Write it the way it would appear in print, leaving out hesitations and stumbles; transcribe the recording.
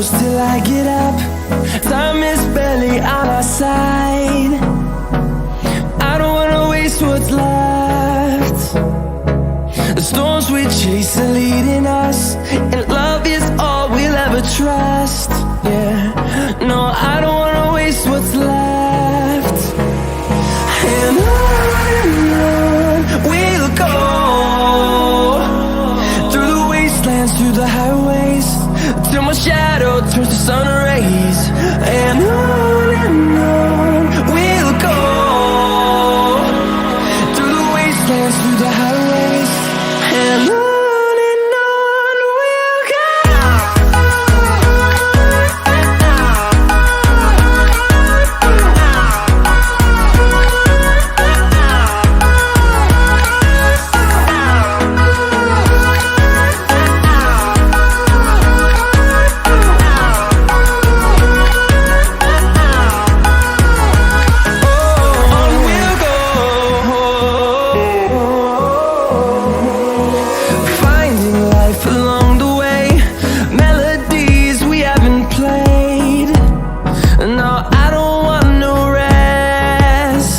close till I get up. Time is barely on our side. I don't wanna waste what's left. The storms we chase are leading us, and love